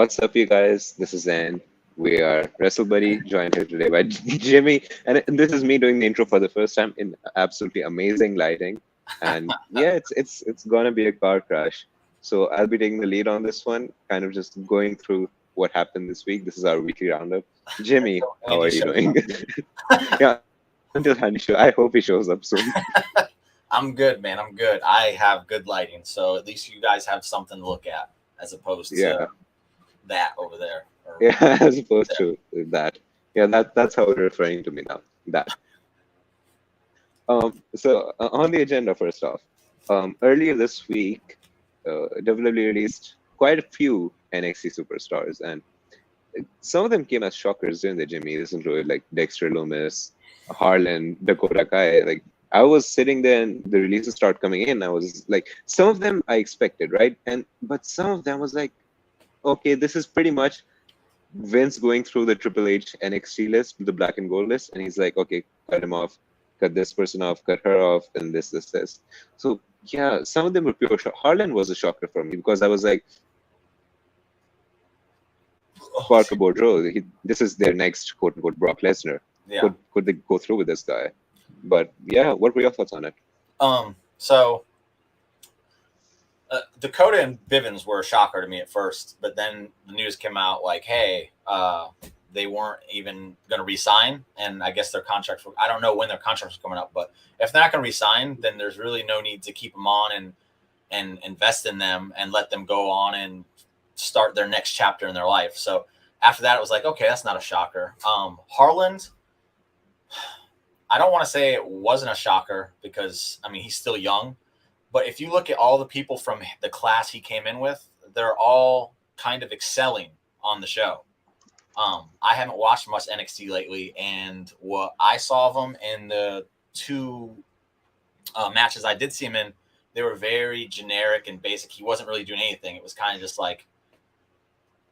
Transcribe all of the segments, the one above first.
What's up, you guys? This is Zen. We are Wrestle Buddy, joined here today by Jimmy, and this is me doing the intro for the first time in absolutely amazing lighting. And yeah, it's gonna be a car crash. So I'll be taking the lead on this one, kind of just going through what happened this week. This is our weekly roundup. Jimmy, how are you doing? Yeah, until Handy show. I hope he shows up soon. I'm good, man. I'm good. I have good lighting, so at least you guys have something to look at as opposed to that over there. Yeah, as opposed to that. Yeah, that's how we're referring to me now. That. So on the agenda, first off, earlier this week, WWE released quite a few NXT superstars, and some of them came as shockers, didn't they, Jimmy? Listen to it, like Dexter Loomis, Harlan, Dakota Kai. Like I was sitting there, and the releases start coming in. I was like, some of them I expected, right? But some of them was like, okay, this is pretty much Vince going through the Triple H NXT list, the black and gold list, and he's like, okay, cut him off, cut this person off, cut her off, and this. So yeah, some of them were pure shock. Harlan was a shocker for me because I was like, Parker Boudreaux, this is their next quote unquote Brock Lesnar. Yeah. Could they go through with this guy? But yeah, what were your thoughts on it? So Dakota and Bivens were a shocker to me at first, but then the news came out like, hey, they weren't even going to re-sign, and I guess their contracts were, I don't know when their contracts are coming up, but if they're not going to re-sign, then there's really no need to keep them on and invest in them and let them go on and start their next chapter in their life. So after that, it was like, okay, that's not a shocker. Harlan, I don't want to say it wasn't a shocker because, I mean, he's still young. But if you look at all the people from the class he came in with, they're all kind of excelling on the show. I haven't watched much NXT lately, and what I saw of him in the two matches I did see him in, they were very generic and basic. He wasn't really doing anything. It was kind of just like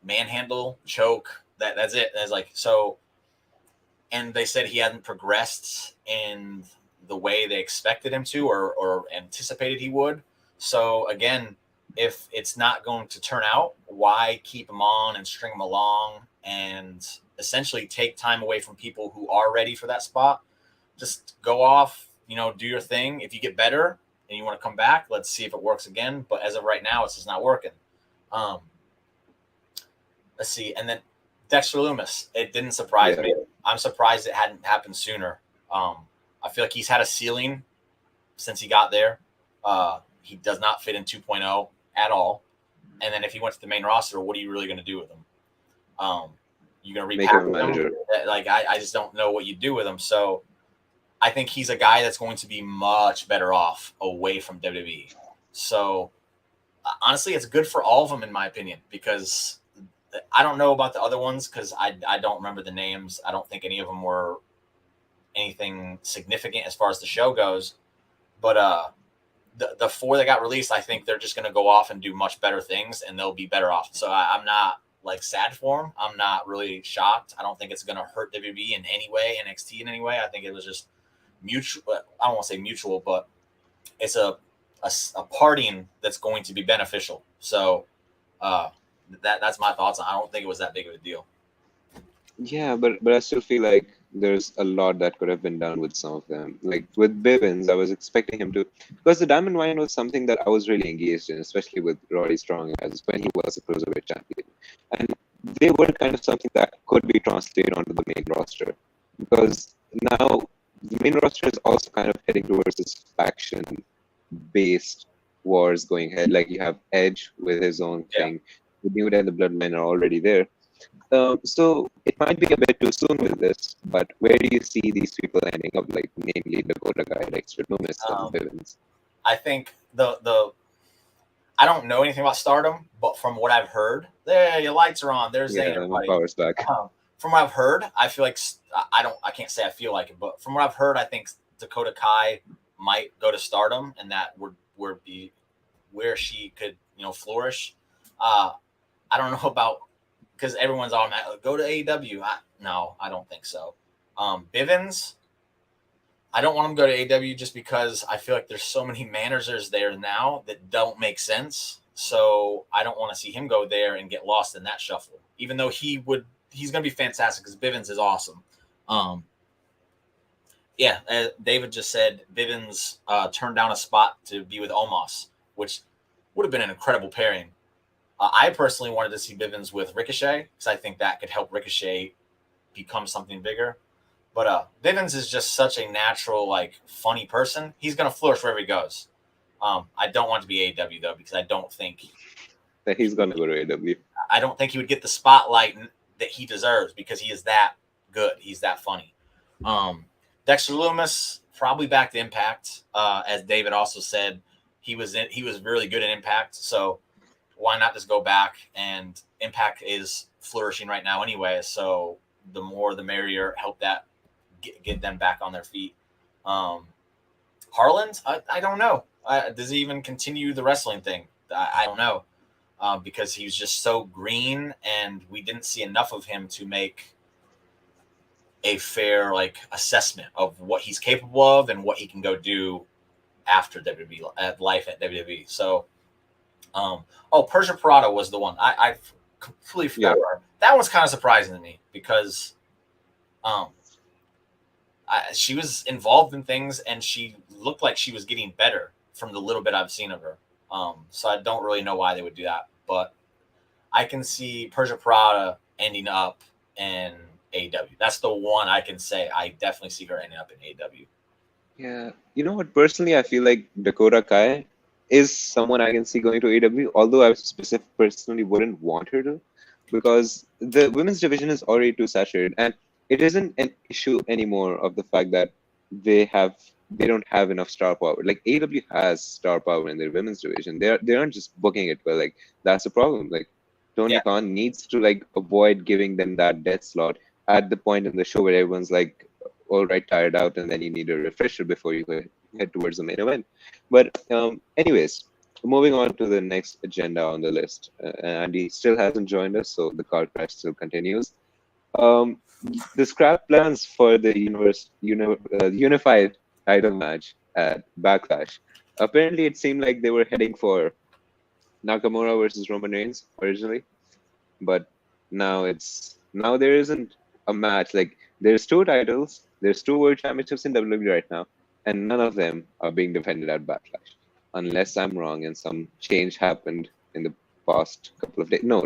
manhandle, choke. That's it. And it's like so. And they said he hadn't progressed in the way they expected him to or anticipated he would. So again, if it's not going to turn out, why keep him on and string him along and essentially take time away from people who are ready for that spot? Just go off, do your thing. If you get better and you want to come back, let's see if it works again. But as of right now, it's just not working. Let's see. And then Dexter Loomis, it didn't surprise me. I'm surprised it hadn't happened sooner. I feel like he's had a ceiling since he got there. He does not fit in 2.0 at all. And then if he went to the main roster, what are you really going to do with him? You're going to repack him? Like, I just don't know what you do with him. So I think he's a guy that's going to be much better off away from WWE. So honestly, it's good for all of them, in my opinion, because I don't know about the other ones because I don't remember the names. I don't think any of them were anything significant as far as the show goes. But the four that got released, I think they're just going to go off and do much better things, and they'll be better off. So I'm not like sad for them. I'm not really shocked. I don't think it's going to hurt WWE in any way, NXT in any way. I think it was just mutual. I don't want to say mutual, but it's a parting that's going to be beneficial. So that's my thoughts. I don't think it was that big of a deal. Yeah, but I still feel like there's a lot that could have been done with some of them. Like with Bivens, I was expecting him to, because the Diamond Mine was something that I was really engaged in, especially with Roddy Strong as when he was a cruiserweight champion, and they were kind of something that could be translated onto the main roster, because now the main roster is also kind of heading towards this faction-based wars going ahead. Like you have Edge with his own thing, the New Day and the Bloodline are already there. So it might be a bit too soon with this, but where do you see these people ending up, like namely Dakota Kai, Dexter Loomis, and Bivens? I think I don't know anything about Stardom, but from what I've heard, there your lights are on. There's my power's back. From what I've heard, I feel like I can't say I feel like it, but from what I've heard, I think Dakota Kai might go to Stardom, and that would be where she could flourish. I don't know about. Because everyone's automatic, go to AEW. No, I don't think so. Bivens, I don't want him to go to AEW just because I feel like there's so many managers there now that don't make sense. So I don't want to see him go there and get lost in that shuffle. Even though he's going to be fantastic because Bivens is awesome. Yeah, David just said Bivens turned down a spot to be with Omos, which would have been an incredible pairing. I personally wanted to see Bivens with Ricochet because I think that could help Ricochet become something bigger. But Bivens is just such a natural, like, funny person. He's going to flourish wherever he goes. I don't want to be AEW, though, because I don't think that he's going to go to AEW. I don't think he would get the spotlight that he deserves because he is that good. He's that funny. Dexter Lumis, probably back to Impact. As David also said, he was really good in Impact. So why not just go back? And Impact is flourishing right now anyway. So the more the merrier. Help that get them back on their feet. Harland, I don't know. Does he even continue the wrestling thing? I don't know. Because he was just so green and we didn't see enough of him to make a fair assessment of what he's capable of and what he can go do after WWE life at WWE. So, Persia Parada was the one I completely forgot. Yeah. That was kind of surprising to me because, she was involved in things and she looked like she was getting better from the little bit I've seen of her. So I don't really know why they would do that, but I can see Persia Parada ending up in AEW. That's the one I can say. I definitely see her ending up in AEW. Yeah. You know what? Personally, I feel like Dakota Kai is someone I can see going to AEW, although I personally wouldn't want her to, because the women's division is already too saturated, and it isn't an issue anymore of the fact that they don't have enough star power. Like AEW has star power in their women's division. They aren't just booking it well. Like that's the problem. Like Tony Khan needs to avoid giving them that death slot at the point in the show where everyone's all right, tired out, and then you need a refresher before you head towards the main event. But anyways, moving on to the next agenda on the list. Andy still hasn't joined us, so the car crash still continues. The scrap plans for the unified title match at Backlash. Apparently, it seemed like they were heading for Nakamura versus Roman Reigns originally, but now there isn't a match. There's two titles, there's two world championships in WWE right now, and none of them are being defended at Backlash, unless I'm wrong and some change happened in the past couple of days. No,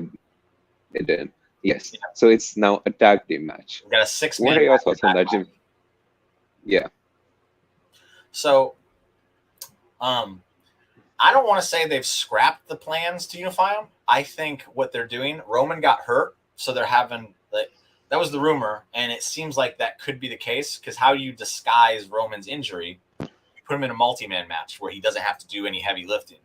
it didn't. Yes. Yeah. So it's now a tag team match. We got a 6-man. What are your thoughts on that, Jim? Yeah. So, I don't want to say they've scrapped the plans to unify them. I think what they're doing, Roman got hurt, so they're having that was the rumor, and it seems like that could be the case because how do you disguise Roman's injury? You put him in a multi-man match where he doesn't have to do any heavy lifting.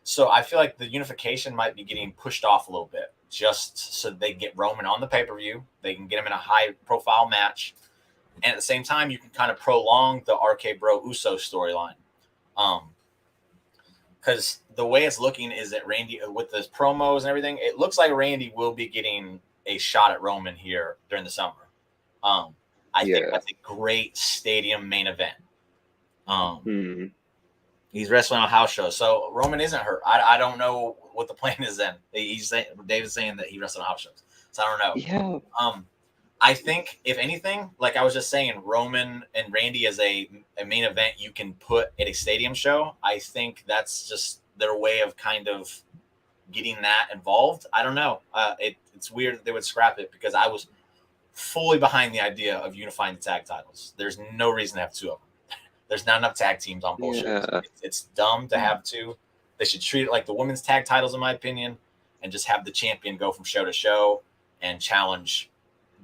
So I feel like the unification might be getting pushed off a little bit just so they get Roman on the pay-per-view. They can get him in a high-profile match. And at the same time, you can kind of prolong the RK Bro Uso storyline. Because the way it's looking is that Randy, with the promos and everything, it looks like Randy will be getting a shot at Roman here during the summer. I think that's a great stadium main event. He's wrestling on house shows, so Roman isn't hurt. I don't know what the plan is then. David's saying that he wrestles on house shows, so I don't know. Yeah. I think if anything, like I was just saying, Roman and Randy as a main event you can put at a stadium show. I think that's just their way of kind of getting that involved. I don't know. It's weird that they would scrap it because I was fully behind the idea of unifying the tag titles. There's no reason to have two of them. There's not enough tag teams on both shows. It's dumb to have two. They should treat it like the women's tag titles, in my opinion, and just have the champion go from show to show and challenge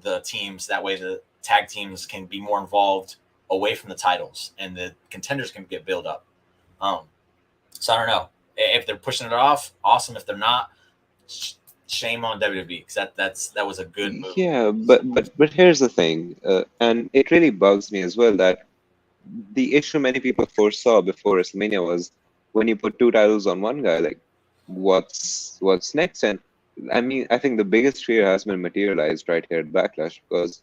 the teams. That way the tag teams can be more involved away from the titles and the contenders can get built up. So I don't know. If they're pushing it off, awesome. If they're not, shame on WWE because that was a good move. Yeah, but here's the thing, and it really bugs me as well that the issue many people foresaw before WrestleMania was when you put two titles on one guy, what's next? And I mean, I think the biggest fear has been materialized right here at Backlash because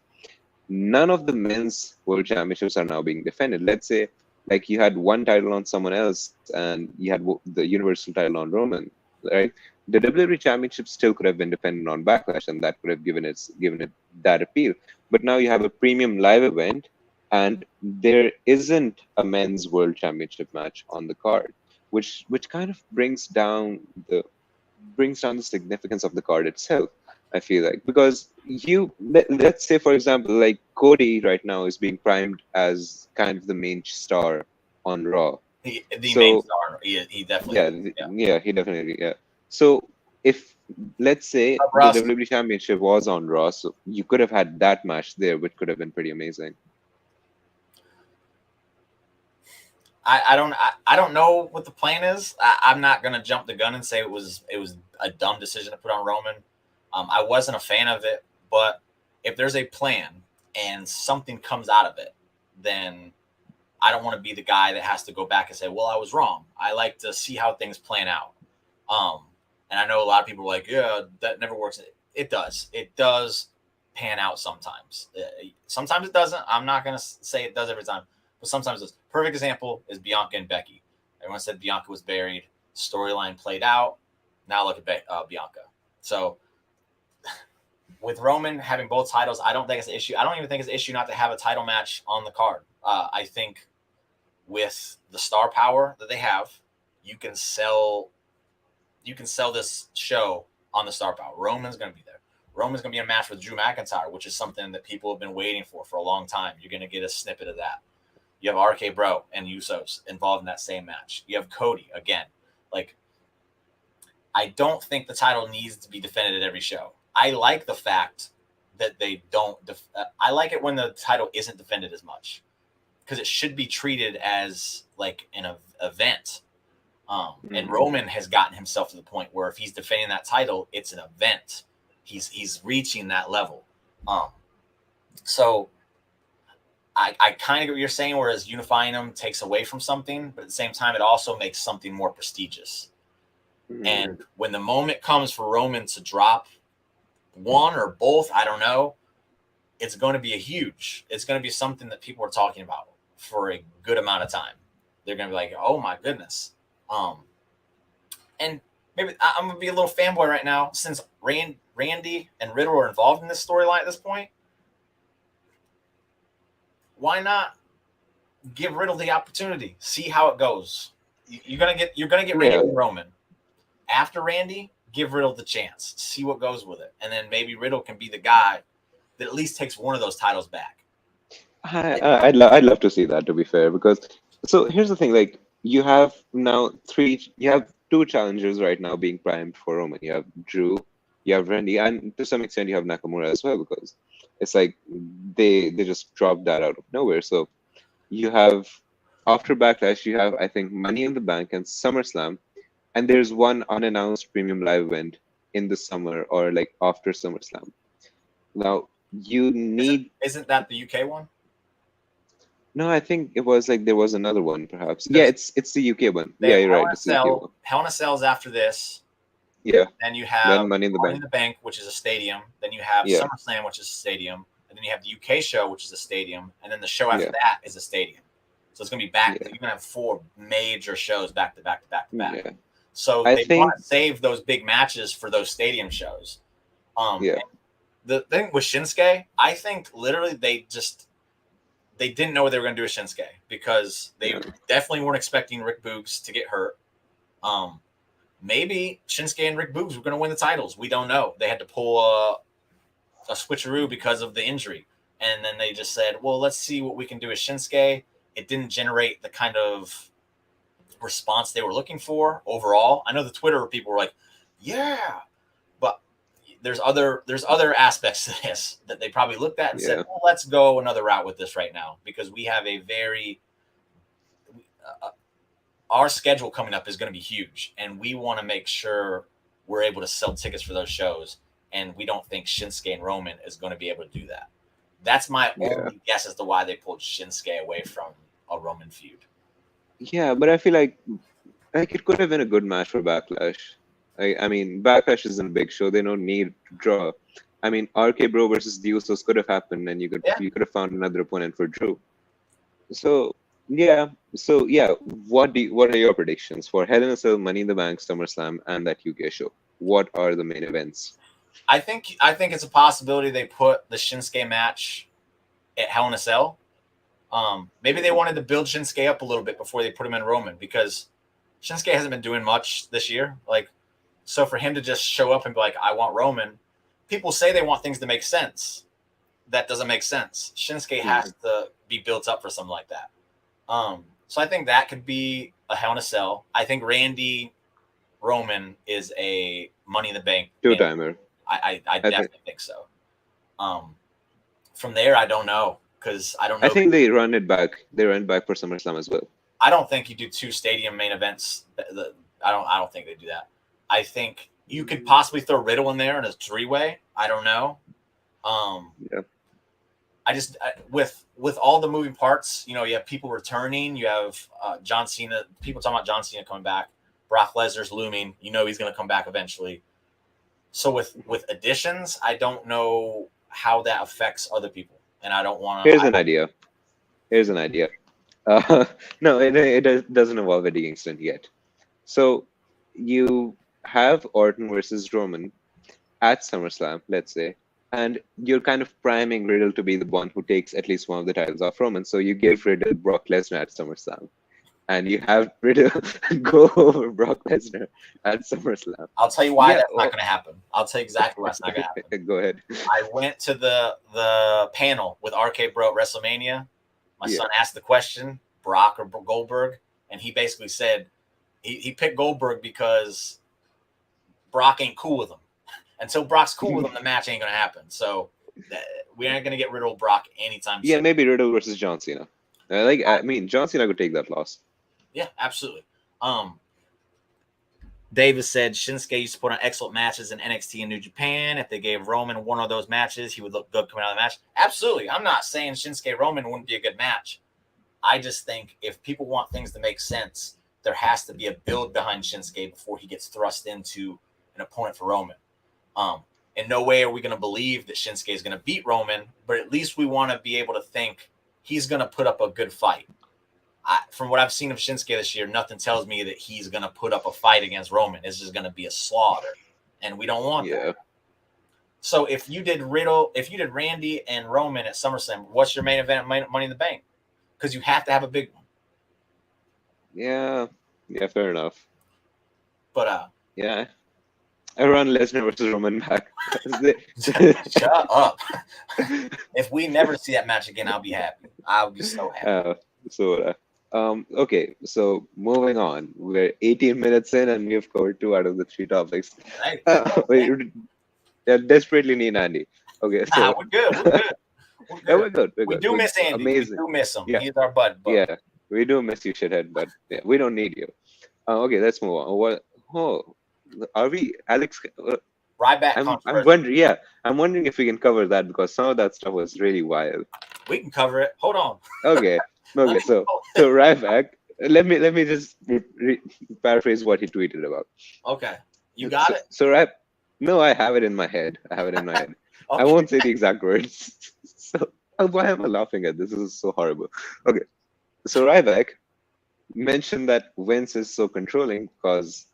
none of the men's world championships are now being defended. Let's say Like you had one title on someone else, and you had the Universal title on Roman, right? The WWE Championship still could have been dependent on Backlash, and that could have given it that appeal. But now you have a premium live event, and there isn't a men's World Championship match on the card, which kind of brings down the significance of the card itself. I feel like, because let's say, for example, like Cody right now is being primed as kind of the main star on Raw. The main So star. He definitely yeah, is. Yeah. yeah, he definitely, yeah. So if, let's say, the Russ, WWE Championship was on Raw, so you could have had that match there, which could have been pretty amazing. I don't know what the plan is. I'm not gonna jump the gun and say it was a dumb decision to put on Roman. I wasn't a fan of it, but if there's a plan and something comes out of it, then I don't want to be the guy that has to go back and say, "Well, I was wrong." I like to see how things plan out. And I know a lot of people are like, "Yeah, that never works." It does. It does pan out sometimes. Sometimes it doesn't. I'm not gonna say it does every time. But sometimes it's perfect example is Bianca and Becky. Everyone said Bianca was buried. Storyline played out. Now look at Bianca. So with Roman having both titles, I don't think it's an issue. I don't even think it's an issue not to have a title match on the card. I think with the star power that they have, you can sell this show on the star power. Roman's going to be there. Roman's going to be in a match with Drew McIntyre, which is something that people have been waiting for a long time. You're going to get a snippet of that. You have RK Bro and Usos involved in that same match. You have Cody again. Like, I don't think the title needs to be defended at every show. I like the fact that they don't. I like it when the title isn't defended as much, because it should be treated as like an event. And Roman has gotten himself to the point where if he's defending that title, it's an event. He's reaching that level. So I kind of get what you're saying, whereas unifying them takes away from something, but at the same time, it also makes something more prestigious. And when the moment comes for Roman to drop one or both, I don't know, it's going to be it's going to be something that people are talking about for a good amount of time. They're going to be like, oh my goodness. And maybe I'm going to be a little fanboy right now, since Randy and Riddle are involved in this storyline at this point. Why not give Riddle the opportunity? See how it goes. You're gonna get Randy and Roman. After Randy, give Riddle the chance. See what goes with it, and then maybe Riddle can be the guy that at least takes one of those titles back. I'd love to see that, to be fair, because so here's the thing: like you have two challengers right now being primed for Roman. You have Drew, you have Randy, and to some extent you have Nakamura as well, because it's like they just dropped that out of nowhere. So you have, after Backlash, you have, I think, Money in the Bank and SummerSlam, and there's one unannounced premium live event in the summer or like after SummerSlam. Now you need isn't that the UK one? No, I think it was like there was another one, perhaps. Yeah, it's the UK one. Yeah, you're right. It's the UK one. Hell in a Cell's after this. Yeah. Then you have Money in the Bank, which is a stadium. Then you have SummerSlam, which is a stadium. And then you have the UK show, which is a stadium. And then the show after that is a stadium. So it's going to be back. You're going to have 4 major shows back to back to back to back. Yeah. So they want to save those big matches for those stadium shows. The thing with Shinsuke, I think literally they didn't know what they were going to do with Shinsuke, because they definitely weren't expecting Rick Boogs to get hurt. Maybe Shinsuke and Rick Boogs were going to win the titles. We don't know. They had to pull a switcheroo because of the injury. And then they just said, well, let's see what we can do with Shinsuke. It didn't generate the kind of response they were looking for overall. I know the Twitter people were like, yeah, but there's other aspects to this that they probably looked at and said, well, let's go another route with this right now, because we have a very our schedule coming up is going to be huge, and we want to make sure we're able to sell tickets for those shows, and we don't think Shinsuke and Roman is going to be able to do that. That's my only guess as to why they pulled Shinsuke away from a Roman feud. Yeah, but I feel like it could have been a good match for Backlash. I mean, Backlash isn't a big show; they don't need to draw. I mean, RK Bro versus the Usos could have happened, and you could have found another opponent for Drew. So Yeah. So yeah, what are your predictions for Hell in a Cell, Money in the Bank, SummerSlam, and that UK show? What are the main events? I think it's a possibility they put the Shinsuke match at Hell in a Cell. Maybe they wanted to build Shinsuke up a little bit before they put him in Roman because Shinsuke hasn't been doing much this year. Like, so for him to just show up and be like, "I want Roman," people say they want things to make sense. That doesn't make sense. Shinsuke Hmm. has to be built up for something like that. So I think that could be a Hell in a Cell. I think Randy Roman is a Money in the Bank Two main. timer. I I think. definitely think so. Um, from there, I don't know because I don't I know. think they run it back. They run it back for SummerSlam as well. I don't think you do two stadium main events. I don't think they do that. I think you could possibly throw Riddle in there in a three-way. I don't know. Um, Yeah. With all the moving parts, you know, you have people returning. You have John Cena. People talking about John Cena coming back. Brock Lesnar's looming. You know he's going to come back eventually. So with additions, I don't know how that affects other people, and I don't want to. Here's an idea. Here's an idea. Uh, no, doesn't involve Eddie Kingston yet. So you have Orton versus Roman at SummerSlam, let's say, and you're kind of priming Riddle to be the one who takes at least one of the titles off Roman. So you give Riddle Brock Lesnar at SummerSlam, and you have Riddle go over Brock Lesnar at SummerSlam. I'll tell you why Yeah, that's not going to happen. I'll tell you exactly why it's not going to happen. go ahead. I went to the panel with RK Bro at WrestleMania. My Yeah. son asked the question, Brock or Goldberg, and he basically said he picked Goldberg because Brock ain't cool with him. Until Brock's cool with him, the match ain't going to happen. So we aren't going to get rid of Brock anytime soon. Yeah, maybe Riddle versus John Cena. I mean, John Cena could take that loss. Yeah, absolutely. Davis said Shinsuke used to put on excellent matches in NXT and New Japan. If they gave Roman one of those matches, he would look good coming out of the match. Absolutely. I'm not saying Shinsuke Roman wouldn't be a good match. I just think if people want things to make sense, there has to be a build behind Shinsuke before he gets thrust into an opponent for Roman. In no way are we going to believe that Shinsuke is going to beat Roman, but at least we want to be able to think he's going to put up a good fight. From what I've seen of Shinsuke this year, nothing tells me that he's going to put up a fight against Roman. It's just going to be a slaughter, and we don't want that. So if you did Randy and Roman at SummerSlam, what's your main event, Money in the Bank? Because you have to have a big one. Yeah, fair enough. But yeah, I run Lesnar versus Roman back. Shut up. If we never see that match again, I'll be happy. I'll be so happy. Okay, so moving on. We're 18 minutes in and we've covered 2 out of the 3 topics. We desperately need Andy. Okay, so we're good. We're good. Yeah, we're good. We do miss Andy. Amazing. We do miss him. Yeah. He's our bud. Yeah, we do miss you, shithead, but yeah, we don't need you. Okay, let's move on. Are we, Alex? Ryback. I'm wondering if we can cover that because some of that stuff was really wild. We can cover it. Hold on. Okay. So Ryback. Let me just paraphrase what he tweeted about. Okay, you got it. So no, I have it in my head. Okay. I won't say the exact words. So why am I laughing at this? This is so horrible. Okay, so Ryback mentioned that Vince is so controlling because,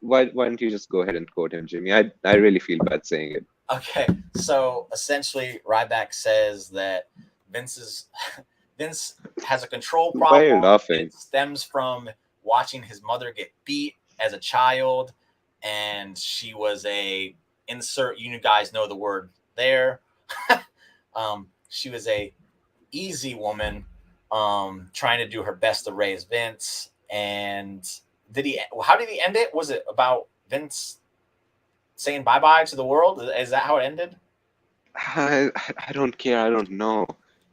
why don't you just go ahead and quote him, Jimmy? I really feel bad saying it. Okay, so essentially, Ryback says that Vince has a control problem. Why are you laughing? It stems from watching his mother get beat as a child, and she was a insert. You guys know the word there. She was a easy woman, trying to do her best to raise Vince. And how did he end it? Was it about Vince saying bye-bye to the world? Is that how it ended? I don't care. I don't know.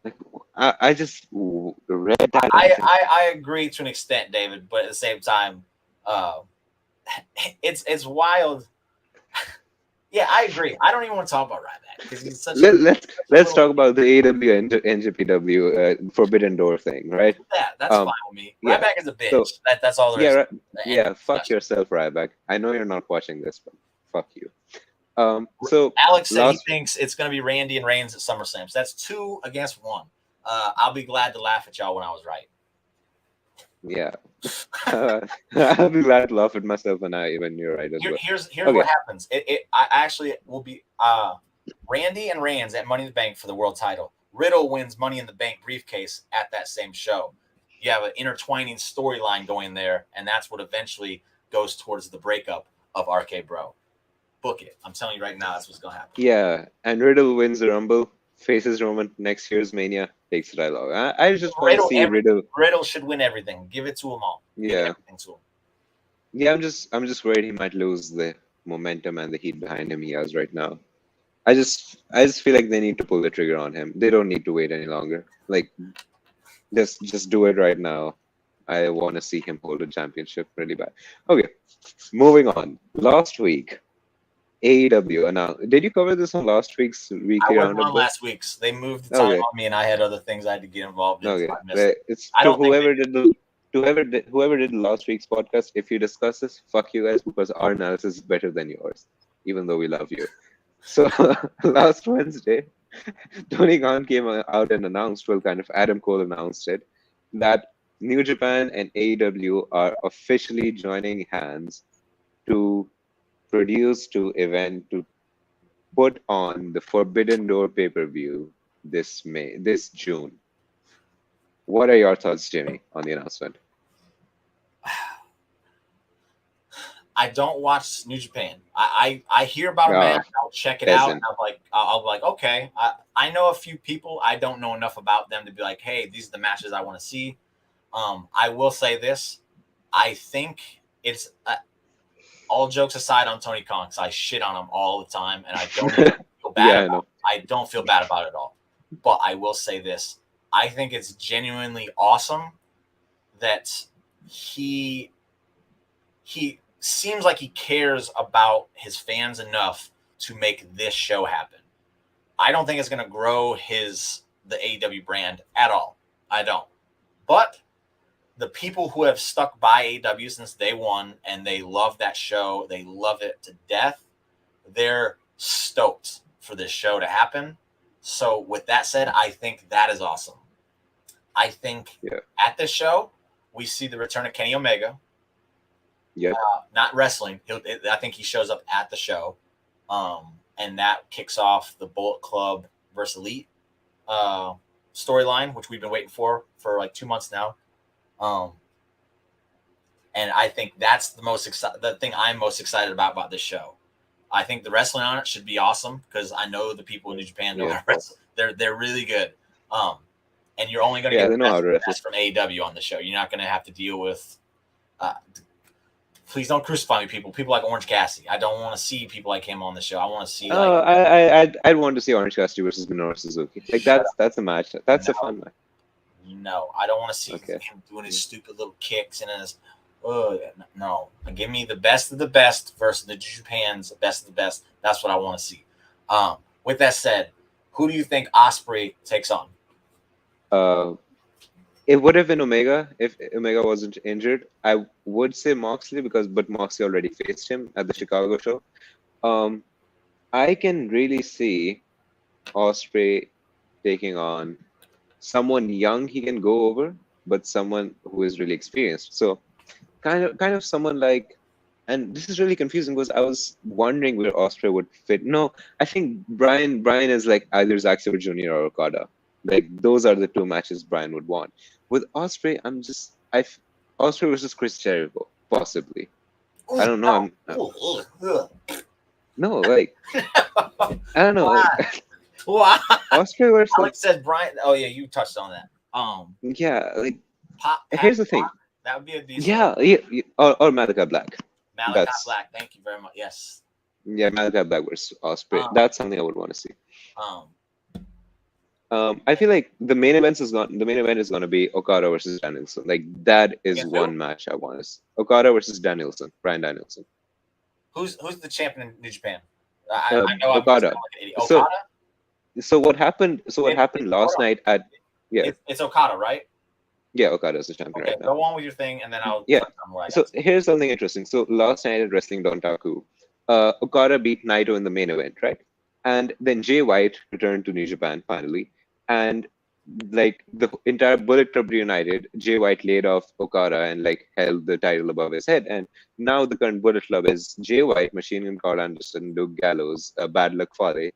Like, I just read that. I agree to an extent, David, but at the same time, it's wild. Yeah, I agree. I don't even want to talk about Ryback because he's such. Let's talk about the AW and NJPW Forbidden Door thing, right? Yeah, that's fine with me. Ryback is a bitch. So, that's all there is. Fuck yourself, Ryback. I know you're not watching this, but fuck you. So Alex said he thinks it's going to be Randy and Reigns at SummerSlam. So that's 2 against 1. I'll be glad to laugh at y'all when I was right. Yeah. I'll be glad to laugh at myself when you're right as well. Here's Okay. what happens. I actually will be Randy and Reigns at Money in the Bank for the world title. Riddle wins Money in the Bank briefcase at that same show. You have an intertwining storyline going there, and that's what eventually goes towards the breakup of RK Bro. Book it. I'm telling you right now, that's what's gonna happen. Yeah, and Riddle wins the Rumble, faces Roman next year's Mania, takes the dialogue. I just want to see Riddle. Riddle should win everything. Give it to them all. Yeah. Yeah, I'm just worried he might lose the momentum and the heat behind him he has right now. I just feel like they need to pull the trigger on him. They don't need to wait any longer. Like, just do it right now. I want to see him hold a championship really bad. Okay, moving on. Last week, AEW announced. Did you cover this on last week's weekly roundup? On last week's. They moved the time on me, and I had other things I had to get involved in. Okay, so it's to whoever did last week's podcast. If you discuss this, fuck you guys, because our analysis is better than yours, even though we love you. So last Wednesday, Tony Khan came out and announced, well, kind of Adam Cole announced it, that New Japan and AEW are officially joining hands to produce to put on the Forbidden Door pay-per-view this June. What are your thoughts, Jimmy, on the announcement? I don't watch New Japan. I hear about a match, I'll check it out, and I'll be like, okay. I know a few people. I don't know enough about them to be like, hey, these are the matches I want to see. I will say this. I think it's all jokes aside on Tony Khan, because I shit on him all the time, and I don't feel bad about it. I don't feel bad about it at all. But I will say this. I think it's genuinely awesome that he seems like he cares about his fans enough to make this show happen. I don't think it's going to grow the AEW brand at all. I don't. But the people who have stuck by AEW since day one, and they love that show, they love it to death, they're stoked for this show to happen. So with that said, I think that is awesome. I think at this show, we see the return of Kenny Omega. Yeah. Not wrestling. I think he shows up at the show. And that kicks off the Bullet Club versus Elite storyline, which we've been waiting for like 2 months now. And I think that's the thing I'm most excited about this show. I think the wrestling on it should be awesome, because I know the people in New Japan know how to wrestle. They're really good. And you're only going to get the best from AEW on the show. You're not going to have to deal with. Please don't crucify me, people. People like Orange Cassidy. I don't want to see people like him on the show. I want to see. I'd want to see Orange Cassidy versus Minoru Suzuki. Like that's a match. That's a fun match. No, I don't want to see him doing his stupid little kicks and his. No, give me the best of the best versus the Japan's best of the best. That's what I want to see. With that said, who do you think Ospreay takes on? It would have been Omega if Omega wasn't injured. I would say Moxley, but Moxley already faced him at the Chicago show. I can really see Ospreay taking on someone young he can go over, but someone who is really experienced. So kind of someone like, and this is really confusing because I was wondering where Ospreay would fit. No, I think Brian is like either Zack Sabre Jr. or Okada. Like those are the two matches Brian would want. With Ospreay, Ospreay versus Chris Jericho, possibly. I don't know. No, like I don't know. Like, Ospreay versus Alex said Brian. Oh yeah, you touched on that. Yeah, like here's the thing. That would be a decent. Yeah, or Malachi Black. Malachi Black. Thank you very much. Yes. Yeah, Malachi Black versus Ospreay. That's something I would want to see. I feel like the main event is going to be Okada versus Danielson. Like that is one match I want to see. Okada versus Danielson, Bryan Danielson. Who's the champion in New Japan? I know Okada. Okada. So what happened? What happened last night at? Yeah, it's Okada, right? Yeah, Okada is the champion right now. Go on with your thing, and then I'll. Yeah. So here's something interesting. So last night at Wrestling Dontaku, Okada beat Naito in the main event, right? And then Jay White returned to New Japan finally. And like the entire Bullet Club reunited. Jay White laid off Okada and like held the title above his head. And now the current Bullet Club is Jay White, Machine Gun Carl Anderson, Luke Gallows, Bad Luck Fale,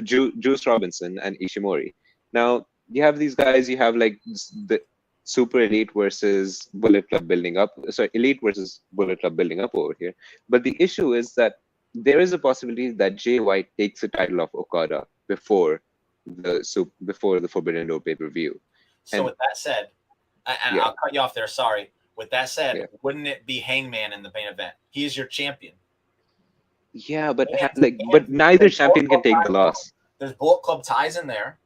Juice Robinson, and Ishimori. Now you have these guys. You have like the Super Elite versus Bullet Club building up. Sorry, Elite versus Bullet Club building up over here. But the issue is that there is a possibility that Jay White takes the title of Okada before the Forbidden Door pay-per-view. So And with that said, and yeah, I'll cut you off there. Sorry. With that said, yeah, wouldn't it be Hangman in the main event? He is your champion. yeah, but And neither champion can take the loss. There's Bullet Club ties in there,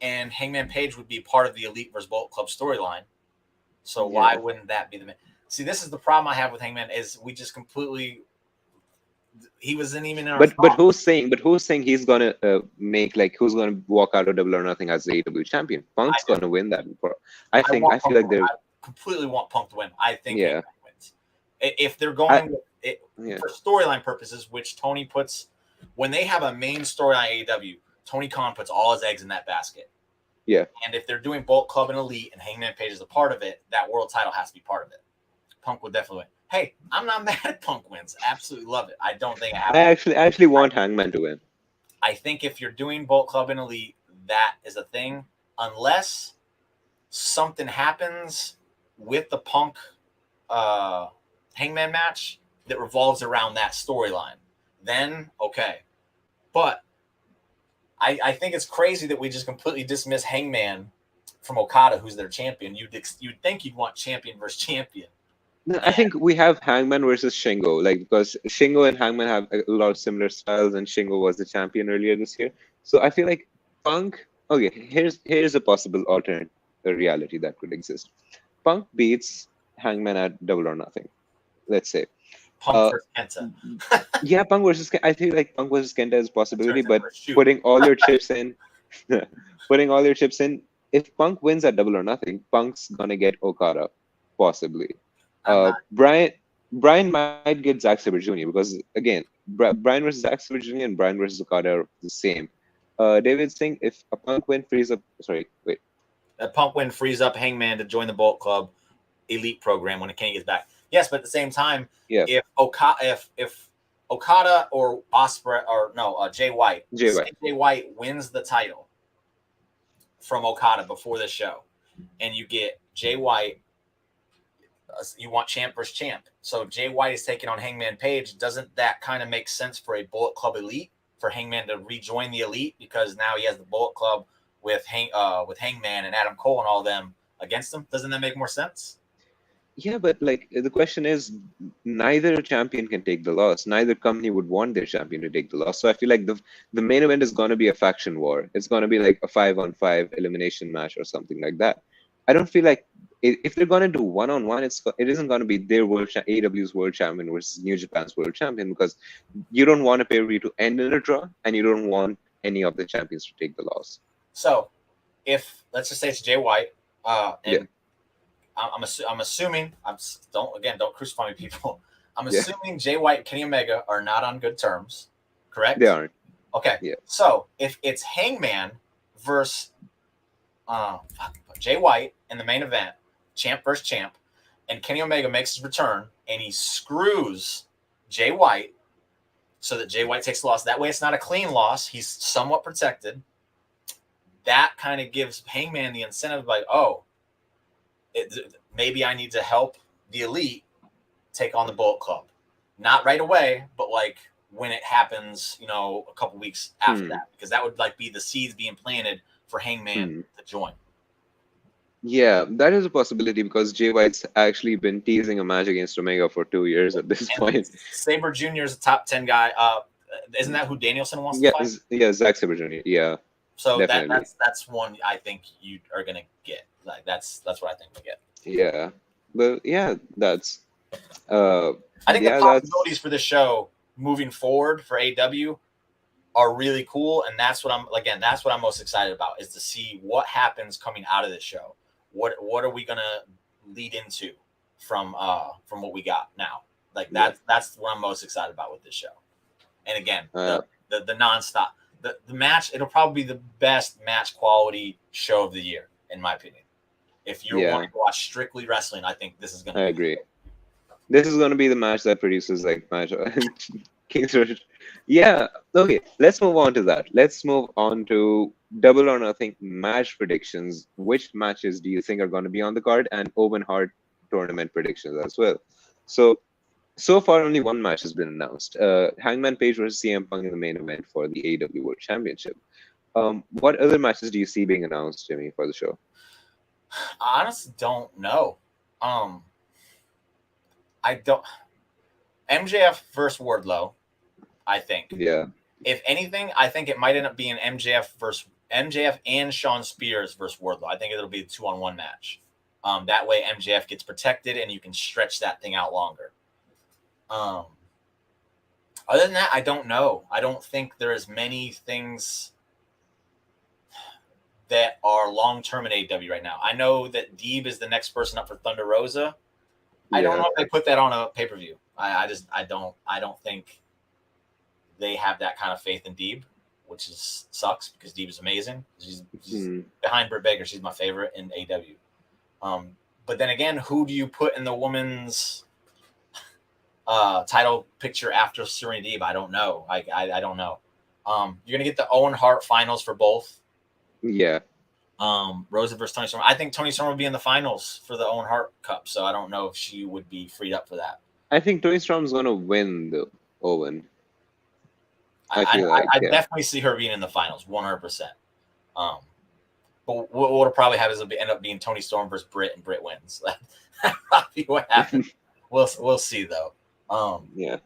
and Hangman Page would be part of the Elite versus Bullet Club storyline. So why wouldn't that be the main? See, this is the problem I have with Hangman is we just completely. He wasn't even in our. But who's saying he's gonna make like who's gonna walk out of Double or Nothing as the AEW champion? Punk's gonna win that. I feel like they're. I completely want Punk to win. I think Yeah. Hangman wins. If they're going Yeah. for storyline purposes, which Tony puts when they have a main storyline AEW, Tony Khan puts all his eggs in that basket. Yeah. And if they're doing Bullet Club and Elite and Hangman Page is a part of it, that world title has to be part of it. Punk would definitely win. Hey, I'm not mad at Punk wins. Absolutely love it. I don't think I actually want Hangman to win. I think if you're doing Bullet Club and Elite, that is a thing. Unless something happens with the Punk Hangman match that revolves around that storyline, then okay. But I think it's crazy that we just completely dismiss Hangman from Okada, who's their champion. You'd think you'd want champion versus champion. No, I think we have Hangman versus Shingo, like because Shingo and Hangman have a lot of similar styles, and Shingo was the champion earlier this year. So I feel like Punk. Okay, here's a possible alternate reality that could exist. Punk beats Hangman at Double or Nothing. Let's say. Punk versus Kenta. Yeah, Punk versus I feel like Punk versus Kenta is a possibility, but putting all your chips in, if Punk wins at Double or Nothing, Punk's gonna get Okada, possibly. Brian might get Zack Sabre Jr. because again, Brian versus Zack Sabre Jr. and Brian versus Okada are the same. David's saying if a Punk win frees up, That Punk win frees up Hangman to join the Bullet Club Elite program when Kenny gets back. Yes, but at the same time, if Okada or Ospreay or no Jay White wins the title from Okada before the show, and you get Jay White. You want champ versus champ. So Jay White is taking on Hangman Page. Doesn't that kind of make sense for a Bullet Club Elite for Hangman to rejoin the Elite because now he has the Bullet Club with Hangman and Adam Cole and all them against him? Doesn't that make more sense? Yeah, but like the question is, neither champion can take the loss. Neither company would want their champion to take the loss. So I feel like the main event is going to be a faction war. It's going to be like a 5-on-5 elimination match or something like that. I don't feel like if they're going to do one-on-one, it isn't going to be their AEW's world champion versus New Japan's world champion because you don't want a pay-per-view to end in a draw and you don't want any of the champions to take the loss. So if let's just say it's Jay White, and I'm assuming don't crucify me, people. I'm assuming Jay White and Kenny Omega are not on good terms, correct? They aren't. Okay. Yeah. So if it's Hangman versus Jay White in the main event, champ versus champ, and Kenny Omega makes his return and he screws Jay White so that Jay White takes the loss. That way it's not a clean loss. He's somewhat protected. That kind of gives Hangman the incentive like, maybe I need to help the Elite take on the Bullet Club. Not right away, but like when it happens, a couple weeks after that, because that would like be the seeds being planted for Hangman to join. Yeah, that is a possibility because Jay White's actually been teasing a match against Omega for 2 years at this point. Sabre Jr. is a top 10 guy. Isn't that who Danielson wants to fight? Yeah, Zack Sabre Jr. Yeah. So that's one I think you are gonna get. Like that's what I think we get. Yeah, but yeah, that's. I think the possibilities for this show moving forward for AEW are really cool, and that's what I'm most excited about is to see what happens coming out of this show. What are we gonna lead into from what we got now? Like that's what I'm most excited about with this show. And again, the nonstop. the match, it'll probably be the best match quality show of the year, in my opinion. If you're wanting to watch strictly wrestling, I think this is going to be. I agree. This is going to be the match that produces like match. Kingston. Yeah. Okay. Let's move on to that. Let's move on to Double or Nothing match predictions. Which matches do you think are going to be on the card, and Owen Hart tournament predictions as well? So far, only one match has been announced. Hangman Page versus CM Punk in the main event for the AEW World Championship. What other matches do you see being announced, Jimmy, for the show? I honestly don't know. I don't. MJF versus Wardlow, I think. Yeah. If anything, I think it might end up being MJF and Sean Spears versus Wardlow. I think it'll be a 2-on-1 match. That way MJF gets protected and you can stretch that thing out longer. Other than that, I don't know. I don't think there is many things that are long-term in AEW right now. I know that Deeb is the next person up for Thunder Rosa. I don't know if they put that on a pay-per-view. I don't think they have that kind of faith in Deeb, which sucks because Deeb is amazing. She's behind Britt Baker. She's my favorite in AEW. But then again, who do you put in the women's title picture after Serena Deeb? I don't know. I don't know. You're gonna get the Owen Hart finals for both. Yeah. Rosa versus Tony Storm. I think Tony Storm would be in the finals for the Owen Hart Cup, so I don't know if she would be freed up for that. I think Tony Storm's gonna win the Owen. I definitely see her being in the finals, 100%. But what will probably happen is it'll end up being Tony Storm versus Britt, and Britt wins. That's probably what happens. We'll see though. Yeah.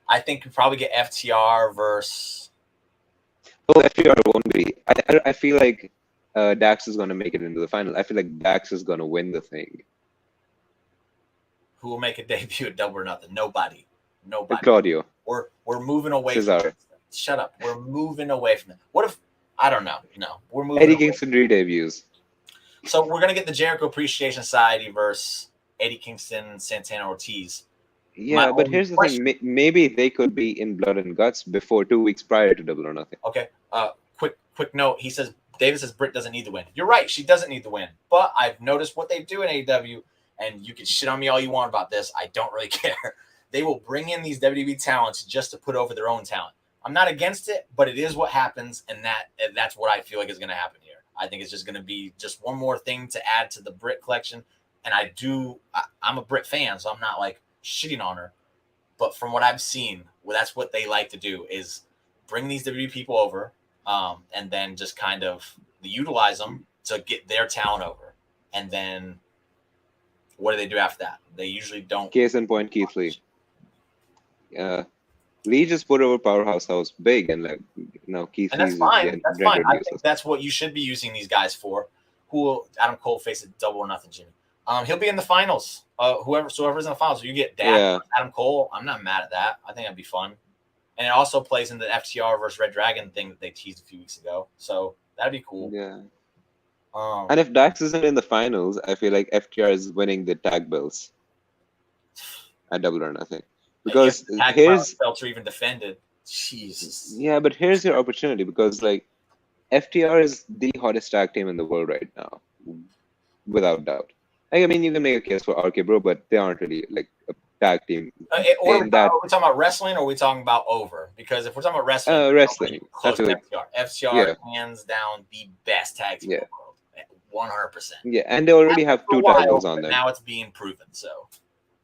I think you probably get FTR versus. Oh, FTR won't be. I feel like Dax is gonna make it into the final. I feel like Dax is gonna win the thing. Who will make a debut at Double or Nothing? Nobody. Claudio. We're moving away Cesaro. from it. Shut up. We're moving away from it. What if I don't know. No, we're moving. Eddie Kingston re-debuts. So we're gonna get the Jericho Appreciation Society versus Eddie Kingston, Santana Ortiz. Yeah, but here's the thing. Maybe they could be in Blood and Guts before 2 weeks prior to Double or Nothing. Okay. Quick note. David says Britt doesn't need the win. You're right. She doesn't need the win. But I've noticed what they do in AEW, and you can shit on me all you want about this. I don't really care. They will bring in these WWE talents just to put over their own talent. I'm not against it, but it is what happens, and that's what I feel like is going to happen here. I think it's just going to be just one more thing to add to the Britt collection. And I'm a Britt fan, so I'm not like shitting on her. But from what I've seen, that's what they like to do is bring these WWE people over, and then just kind of utilize them to get their talent over. And then what do they do after that? They usually don't. Case in point, Keith Lee. Lee just put over Powerhouse House big, and Keith Lee. That's fine. That's fine. I think that's what you should be using these guys for. Who will Adam Cole face at Double or Nothing, Jimmy? He'll be in the finals. Whoever's in the finals. You get Adam Cole. I'm not mad at that. I think that'd be fun. And it also plays into the FTR versus Red Dragon thing that they teased a few weeks ago. So that'd be cool. Yeah. And if Dax isn't in the finals, I feel like FTR is winning the tag belts at Double or Nothing. Because here's belts are even defended. Jesus. Yeah, but here's your opportunity because FTR is the hottest tag team in the world right now, without doubt. I mean, you can make a case for RK Bro, but they aren't really a tag team. Are we talking about wrestling, or are we talking about over? Because if we're talking about wrestling, close to FTR. FTR hands down the best tag team in the world, 100%. Yeah, and they already have 2 titles on them. Now it's being proven. So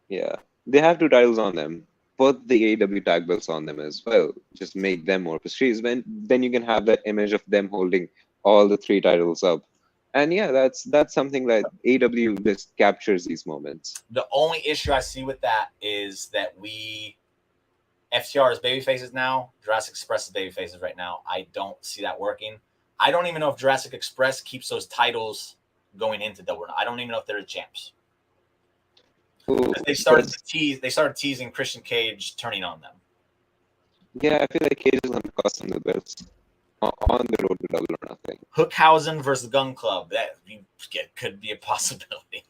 yeah, they have 2 titles on them. Put the AEW tag belts on them as well. Just make them more prestigious. Then you can have that image of them holding all the 3 titles up. And yeah, that's something that AEW just captures these moments. The only issue I see with that is that FTR is babyfaces now. Jurassic Express is babyfaces right now. I don't see that working. I don't even know if Jurassic Express keeps those titles going into Double or Nothing. I don't even know if they're the champs. They started teasing Christian Cage turning on them. Yeah, I feel like Cage is going to cost them the belts on the road to Double or Nothing. Hookhausen versus Gun Club. That could be a possibility.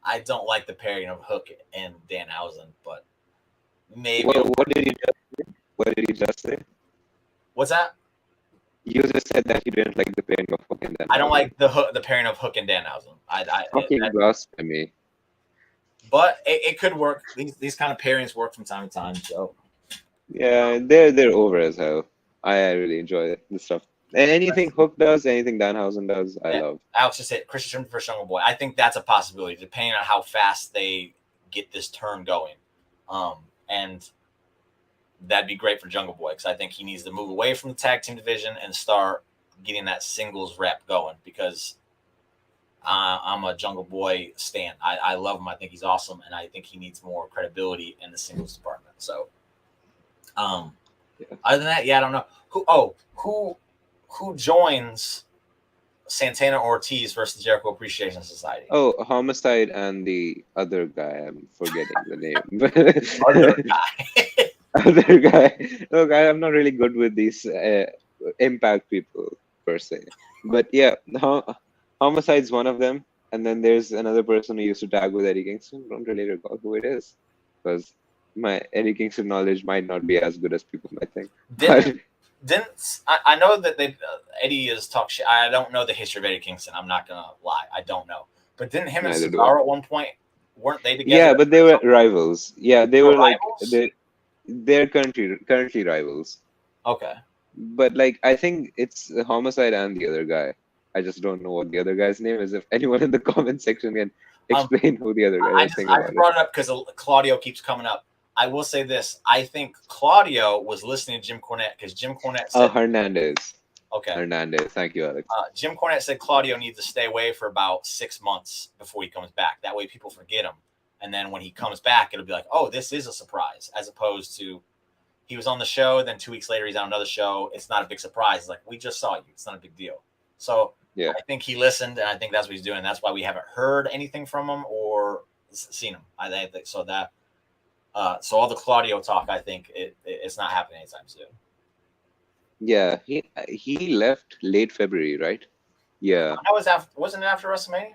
I don't like the pairing of Hook and Danhausen, but maybe. What did he just say? What's that? You just said that you didn't like the pairing of Hook and Danhausen. I don't like the pairing of Hook and Danhausen. Fucking blasphemy. But it could work. These kind of pairings work from time to time. So Yeah, they're over as hell. I really enjoy the stuff. Anything Hook does, anything Danhausen does, I love. Alex just said Christian for Jungle Boy. I think that's a possibility, depending on how fast they get this turn going. And that'd be great for Jungle Boy, because I think he needs to move away from the tag team division and start getting that singles rep going, because I'm a Jungle Boy stan. I love him. I think he's awesome, and I think he needs more credibility in the singles department. So, other than that, I don't know who joins Santana Ortiz versus Jericho Appreciation Society. Oh, Homicide and the other guy. I'm forgetting the name. Other guy. Other guy. Look, I'm not really good with these Impact people per se, but yeah, Homicide's one of them, and then there's another person who used to tag with Eddie Kingston. Don't really recall who it is, because my Eddie Kingston knowledge might not be as good as people might think. I know that Eddie is talk shit. I don't know the history of Eddie Kingston. I'm not gonna lie, I don't know. But didn't him and Cesaro at one point, weren't they together? Yeah, but they were rivals. Yeah, they were like rivals? they're currently rivals. Okay. But like, I think it's Homicide and the other guy. I just don't know what the other guy's name is. If anyone in the comment section can explain who the other guy is. I brought it up because Claudio keeps coming up. I will say this. I think Claudio was listening to Jim Cornette, because Jim Cornette said... Hernandez. Okay. Hernandez. Thank you, Alex. Jim Cornette said Claudio needs to stay away for about 6 months before he comes back. That way people forget him. And then when he comes back, it'll be like, oh, this is a surprise, as opposed to he was on the show, then 2 weeks later he's on another show. It's not a big surprise. It's like, we just saw you. It's not a big deal. So I think he listened, and I think that's what he's doing. That's why we haven't heard anything from him or seen him. I think so that so all the Claudio talk, I think it's not happening anytime soon. Yeah, he left late February, right? Yeah. Wasn't it after WrestleMania?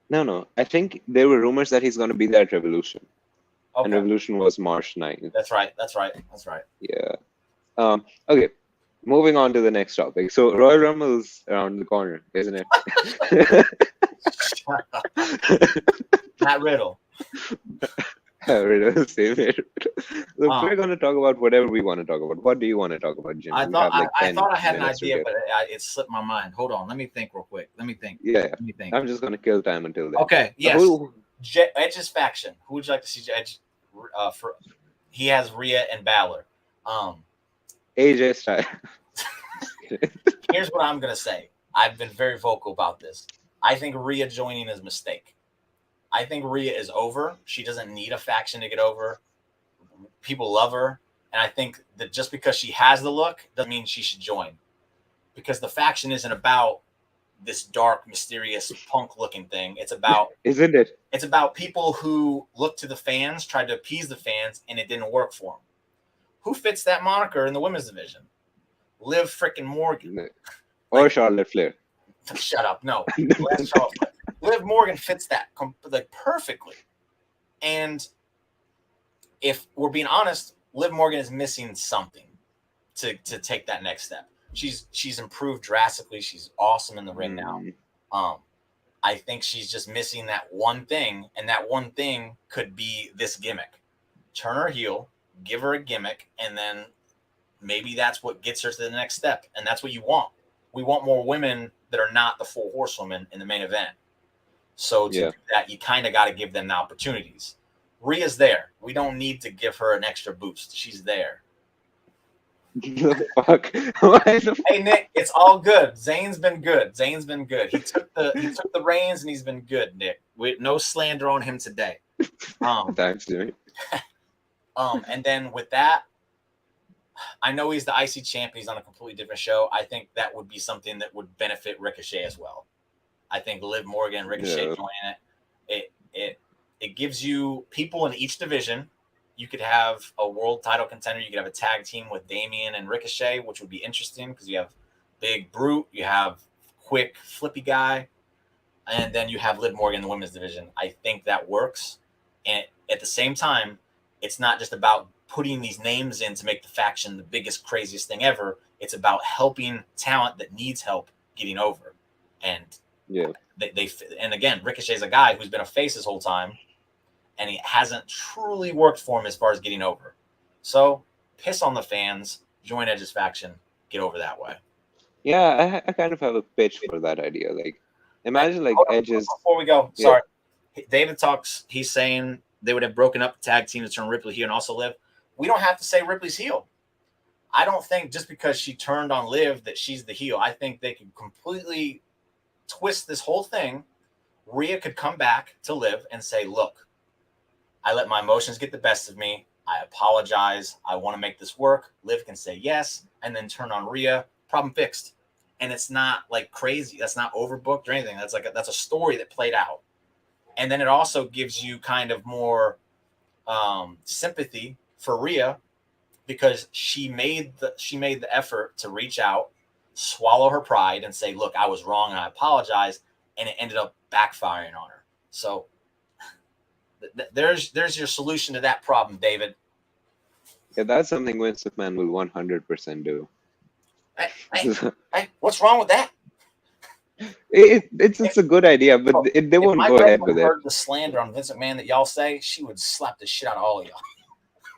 No. I think there were rumors that he's going to be there at Revolution. Okay. And Revolution was March 9th. That's right. Yeah. Okay. Moving on to the next topic. So Royal Rumble's around the corner, isn't it? Matt Riddle. Riddle, same here. Look, we're going to talk about whatever we want to talk about. What do you want to talk about, Jim? I thought I had an idea, but it slipped my mind. Hold on. Let me think real quick. Yeah. Let me think. I'm just going to kill time until then. Okay. Yes. Edge's faction. Who would you like to see Edge? He has Rhea and Balor. AJ Styles. Here's what I'm gonna say. I've been very vocal about this. I think Rhea joining is a mistake. I think Rhea is over. She doesn't need a faction to get over. People love her, and I think that just because she has the look doesn't mean she should join. Because the faction isn't about this dark, mysterious, punk-looking thing. It's about isn't it? It's about people who look to the fans, tried to appease the fans, and it didn't work for them. Who fits that moniker in the women's division? Liv frickin' Morgan. Or Charlotte Flair. Shut up. No. Liv Morgan fits that perfectly. And if we're being honest, Liv Morgan is missing something to take that next step. She's improved drastically. She's awesome in the ring now. I think she's just missing that one thing, and that one thing could be this gimmick. Turn her heel, give her a gimmick, and then maybe that's what gets her to the next step. And that's what you want. We want more women that are not the 4 horsewomen in the main event. So to do that, you kind of got to give them the opportunities. Rhea's there. We don't need to give her an extra boost. She's there. The fuck? Hey Nick, it's all good. Zayn's been good. He took the reins, and he's been good, Nick. With no slander on him today. Thanks, Jimmy. And then with that, I know he's the IC champion. He's on a completely different show. I think that would be something that would benefit Ricochet as well. I think Liv Morgan and Ricochet joining it gives you people in each division. You could have a world title contender. You could have a tag team with Damian and Ricochet, which would be interesting because you have Big Brute, you have Quick Flippy Guy, and then you have Liv Morgan in the women's division. I think that works. And at the same time, it's not just about putting these names in to make the faction the biggest, craziest thing ever. It's about helping talent that needs help getting over. And they and again, Ricochet's a guy who's been a face this whole time, and he hasn't truly worked for him as far as getting over. So piss on the fans, join Edge's faction, get over that way. Yeah, I kind of have a pitch for that idea. Like, imagine like Edge's. Before we go, sorry, David talks. He's saying they would have broken up the tag team to turn Ripley heel and also Liv. We don't have to say Ripley's heel. I don't think just because she turned on Liv that she's the heel. I think they could completely twist this whole thing. Rhea could come back to Liv and say, look, I let my emotions get the best of me. I apologize. I want to make this work. Liv can say yes and then turn on Rhea. Problem fixed. And it's not like crazy. That's not overbooked or anything. That's like that's a story that played out. And then it also gives you kind of more sympathy for Rhea because she made the effort to reach out, swallow her pride, and say, "Look, I was wrong, and I apologize." And it ended up backfiring on her. So there's your solution to that problem, David. Yeah, that's something Vince McMahon will 100% do. Hey, what's wrong with that? It's a good idea, but they won't go ahead with it. If heard the slander on Vince McMahon that y'all say, she would slap the shit out of all of y'all.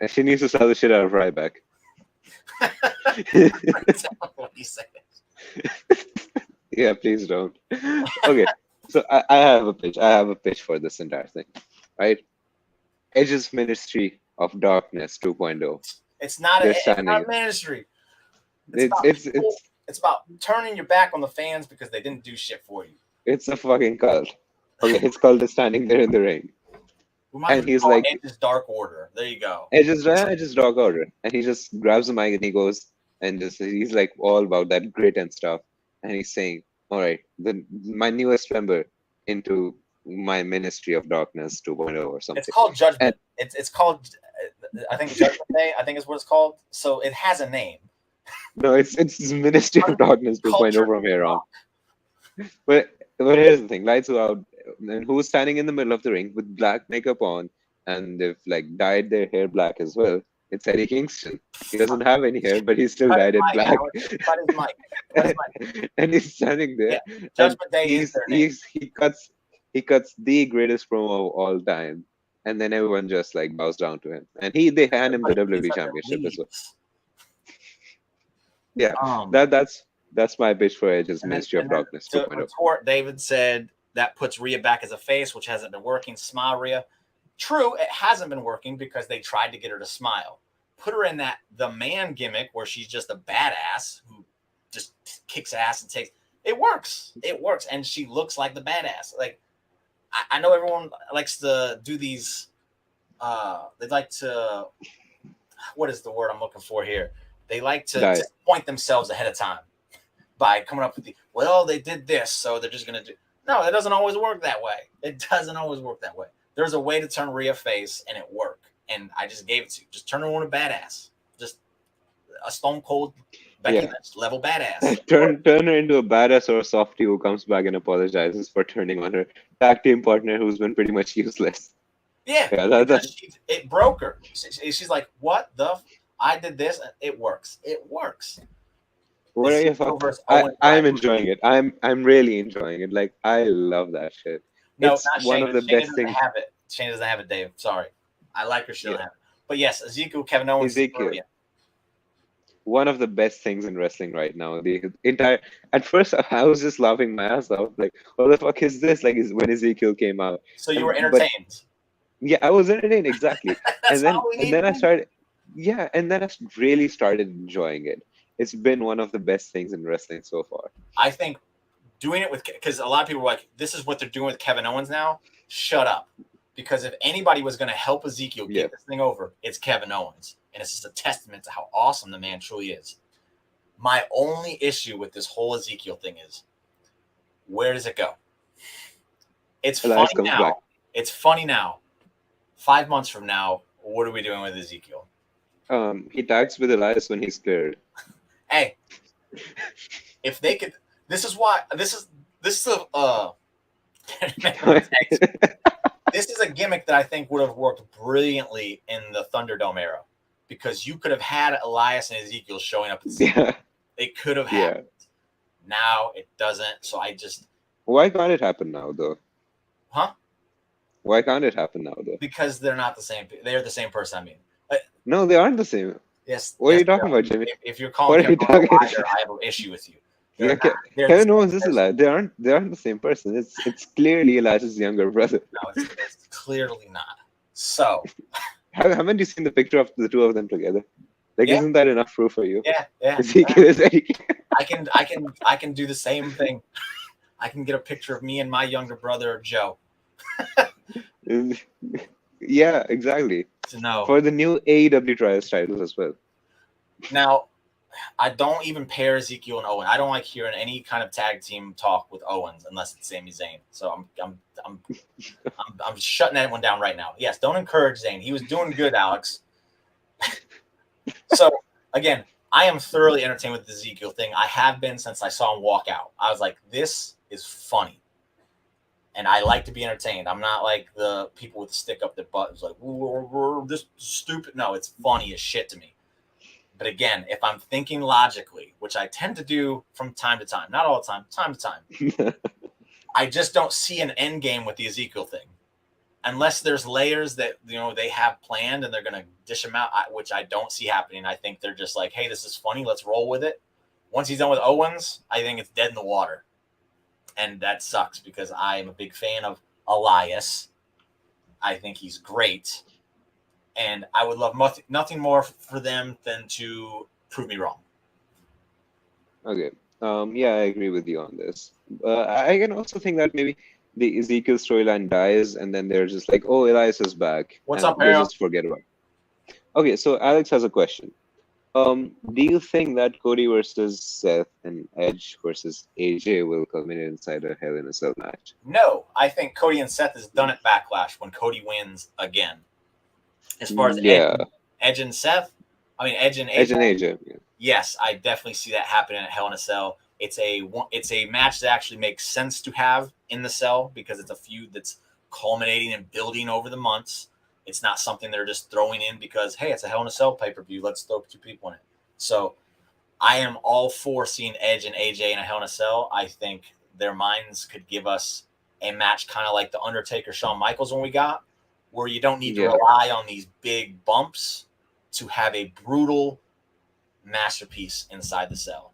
And she needs to sell the shit out of Ryback. What he said. Yeah, please don't. Okay, so I have a pitch. I have a pitch for this entire thing, right? Edge's Ministry of Darkness 2.0. It's not a ministry. It's about turning your back on the fans because they didn't do shit for you. It's a fucking cult. Okay, his cult is standing there in the ring. And he's like, Edge's Dark Order. There you go. Edge's Dark Order. And he just grabs the mic and he goes and he's like all about that grit and stuff. And he's saying, all right, my newest member into my Ministry of Darkness 2.0 or something. It's called Judgment. It's called, I think, Judgment Day, I think is what it's called. So it has a name. No, it's Ministry of Darkness 2.0 from here on. But here's the thing, lights go out, and who's standing in the middle of the ring with black makeup on, and they've like dyed their hair black as well. It's Eddie Kingston. He doesn't have any hair, but he's still dyed it black. And he's standing there. Yeah. Judgment Day is their name. He cuts the greatest promo of all time, and then everyone just like bows down to him, and they hand him the WWE Championship as well. Yeah, that's my pitch for Edge's Ministry of Darkness 2.0. Retort, David said that puts Rhea back as a face, which hasn't been working. Smile, Rhea. True, it hasn't been working because they tried to get her to smile. Put her in the man gimmick where she's just a badass who just kicks ass and takes. It works. It works, and she looks like the badass. Like I know everyone likes to do these. They'd like to. What is the word I'm looking for here? They like to disappoint themselves ahead of time by coming up with they did this, so they're just going to do. No, it doesn't always work that way. It doesn't always work that way. There's a way to turn Rhea face, and it worked. And I just gave it to you. Just turn her into a badass. Just a stone cold Becky Lynch level badass. Turn her into a badass or a softie who comes back and apologizes for turning on her tag team partner who's been pretty much useless. Yeah, it broke her. She's like, what the... I did this. It works. It works. What are your thoughts? I'm enjoying it. I'm really enjoying it. Like, I love that shit. No, it's not one Shane. of the Shane best things. Have it. Shane doesn't have it, Dave. Sorry. I like her. She doesn't have it. But yes, Ezekiel, Kevin Owens. Brilliant. One of the best things in wrestling right now. The entire. At first, I was just laughing my ass off. Like, what the fuck is this? Like, when Ezekiel came out. So you were entertained. Yeah, I was entertained, exactly. and then I started. Yeah, and then I really started enjoying it. It's been one of the best things in wrestling so far. I think doing it because a lot of people were like, this is what they're doing with Kevin Owens now. Shut up. Because if anybody was going to help Ezekiel get this thing over, it's Kevin Owens. And it's just a testament to how awesome the man truly is. My only issue with this whole Ezekiel thing is, where does it go? It's funny now. Back. It's funny now. 5 months from now, what are we doing with Ezekiel? He tags with Elias when he's scared. Hey, if they could, this is this is a gimmick that I think would have worked brilliantly in the Thunderdome era. because you could have had Elias and Ezekiel showing up at the same Yeah. time. It could have Yeah. happened. Now it doesn't. So I just, Why can't it happen now, though? huh? Why can't it happen now, though? Because they're not the same. They're the same person. I mean, No, they aren't the same. yes. What are yes, you talking they are. about, Jimmy? If you're What calling are you Kevin Owens a talking? liar, I have an issue with you. They're Yeah, not. They're the Kevin same Owens is a person. lie. They aren't the same person. It's clearly Elias's younger brother. No, it's clearly not. So Haven't you seen the picture of the two of them together? Like, Yeah. isn't that enough proof for you? yeah. Ezekiel is very. I can do the same thing. I can get a picture of me and my younger brother Joe. Yeah, exactly. To know. For the new AEW Trials titles as well. Now, I don't even pair Ezekiel and Owen. I don't like hearing any kind of tag team talk with Owens unless it's Sami Zayn. So I'm shutting that one down right now. Yes, don't encourage Zayn. He was doing good, Alex. So again, I am thoroughly entertained with the Ezekiel thing. I have been since I saw him walk out. I was like, this is funny. And I like to be entertained. I'm not like the people with the stick up their butt. It's like, this stupid. No, it's funny as shit to me. But again, if I'm thinking logically, which I tend to do from time to time, not all the time to time, I just don't see an end game with the Ezekiel thing. Unless there's layers that they have planned and they're going to dish them out, which I don't see happening. I think they're just like, hey, this is funny. Let's roll with it. Once he's done with Owens, I think it's dead in the water. And that sucks because I am a big fan of Elias. I think he's great. And I would love nothing more for them than to prove me wrong. Okay. Yeah, I agree with you on this. I can also think that maybe the Ezekiel storyline dies, and then they're just like, "Oh, Elias is back." What's and up, they Aaron? just forget about it. Okay, so Alex has a question. Do you think that Cody versus Seth and Edge versus AJ will culminate inside a Hell in a Cell match? No, I think Cody and Seth has done it Backlash when Cody wins again. As far as Yeah, Edge and Seth, I mean Edge and Edge and AJ. AJ. Yeah. Yes, I definitely see that happening at Hell in a Cell. It's a match that actually makes sense to have in the cell because it's a feud that's culminating and building over the months. It's not something they're just throwing in because, hey, it's a Hell in a Cell pay-per-view. Let's throw two people in it. So I am all for seeing Edge and AJ in a Hell in a Cell. I think their minds could give us a match kind of like the Undertaker Shawn Michaels when we got, where you don't need to rely on these big bumps to have a brutal masterpiece inside the cell.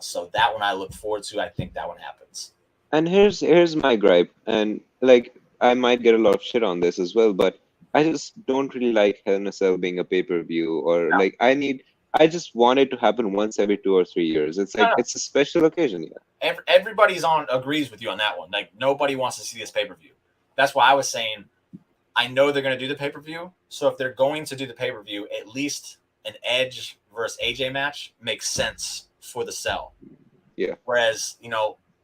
So that one I look forward to. I think that one happens. And here's my gripe, and like I might get a lot of shit on this as well, but I just don't really like Hell in a Cell being a pay-per-view, or No. like I just want it to happen once every 2 or 3 years. It's like it's a special occasion, yeah. Everybody's agrees with you on that one. Like nobody wants to see this pay-per-view. That's why I was saying I know they're going to do the pay-per-view. So if they're going to do the pay-per-view, at least an Edge versus AJ match makes sense for the cell. Yeah. Whereas,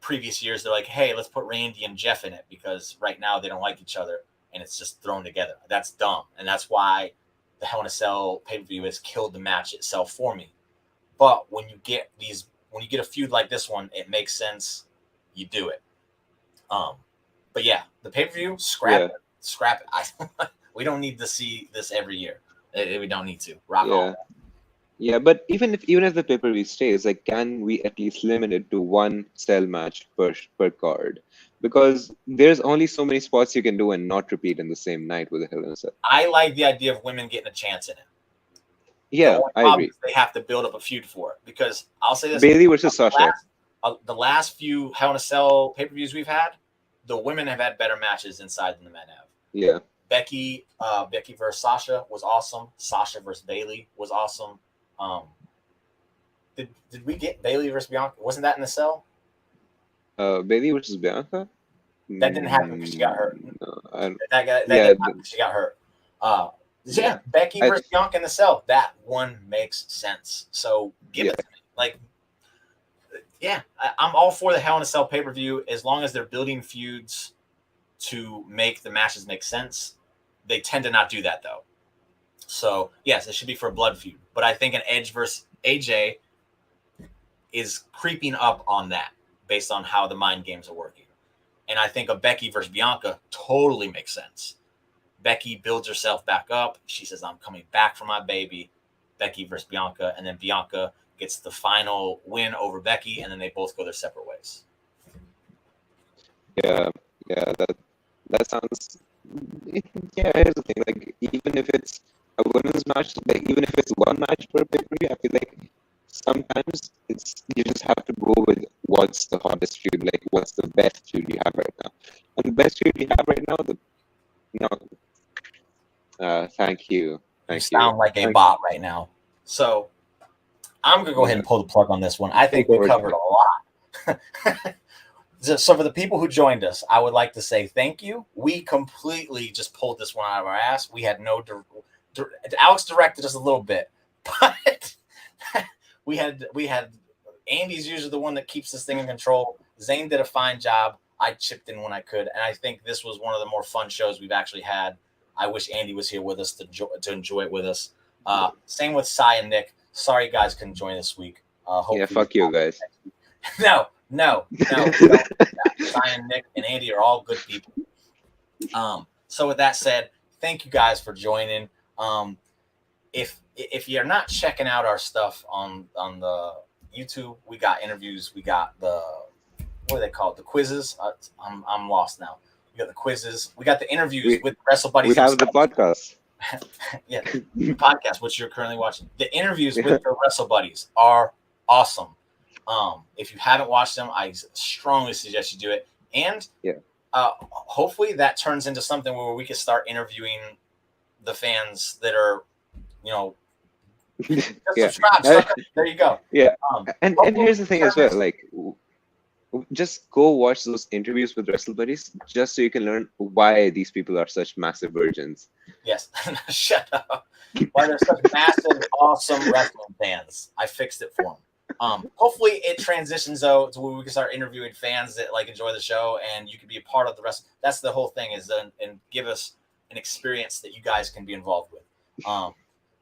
previous years they're like, hey, let's put Randy and Jeff in it because right now they don't like each other and it's just thrown together. That's dumb. And that's why the Hell in a Cell pay-per-view has killed the match itself for me. But when you get a feud like this one, it makes sense. You do it. But yeah, the pay-per-view, scrap it. We don't need to see this every year. We don't need to. Rock on. Yeah, but even if the pay-per-view stays, like, can we at least limit it to one cell match per card? Because there's only so many spots you can do and not repeat in the same night with a Hell in a Cell. I like the idea of women getting a chance in it. Yeah, I agree. They have to build up a feud for it because I'll say this: Bayley versus Sasha. The last few Hell in a Cell pay-per-views we've had, the women have had better matches inside than the men have. Yeah. Becky versus Sasha was awesome. Sasha versus Bayley was awesome. Did we get Bayley versus Bianca? Wasn't that in the cell? Bayley versus Bianca? That didn't happen because she got hurt. No, that didn't happen because she got hurt. Yeah, Becky versus Bianca in the cell. That one makes sense. So give it to me. Like, yeah, I'm all for the Hell in a Cell pay-per-view as long as they're building feuds to make the matches make sense. They tend to not do that though. So yes, it should be for a blood feud. But I think an Edge versus AJ is creeping up on that based on how the mind games are working. And I think a Becky versus Bianca totally makes sense. Becky builds herself back up. She says, I'm coming back for my baby. Becky versus Bianca, and then Bianca gets the final win over Becky, and then they both go their separate ways. Yeah, that sounds. Yeah, here's the thing. Like, even if it's a women's match, like even if it's one match per pay-per-view, I feel like sometimes you just have to go with what's the hottest feud, like what's the best feud you have right now. And the best feud you have right now, thank you. You sound like a bot right now. So I'm going to go ahead and pull the plug on this one. I think we covered a lot. So for the people who joined us, I would like to say thank you. We completely just pulled this one out of our ass. We had no Alex directed us a little bit, but we had Andy's usually the one that keeps this thing in control. Zane did a fine job. I chipped in when I could, and I think this was one of the more fun shows we've actually had. I wish Andy was here with us to enjoy it with us. Same with Cy and Nick. Sorry you guys couldn't join this week. Yeah, fuck you guys. No. Cy and Nick and Andy are all good people. So with that said, thank you guys for joining. If you're not checking out our stuff on the YouTube, we got interviews. We got the what are they called? The quizzes. I'm lost now. We got the quizzes. We got the interviews with Wrestle Buddies. We have the podcast. Yeah, the podcast, which you're currently watching. The interviews with the Wrestle Buddies are awesome. If you haven't watched them, I strongly suggest you do it. And hopefully that turns into something where we can start interviewing the fans that are, subscribe. There you go. Yeah. And here's the thing as well, like, just go watch those interviews with Wrestle Buddies just so you can learn why these people are such massive virgins. Yes. Shut up. Why they're such massive, awesome wrestling fans. I fixed it for them. Hopefully it transitions though to where we can start interviewing fans that like enjoy the show, and you can be a part of the rest. That's the whole thing, is and give us an experience that you guys can be involved with.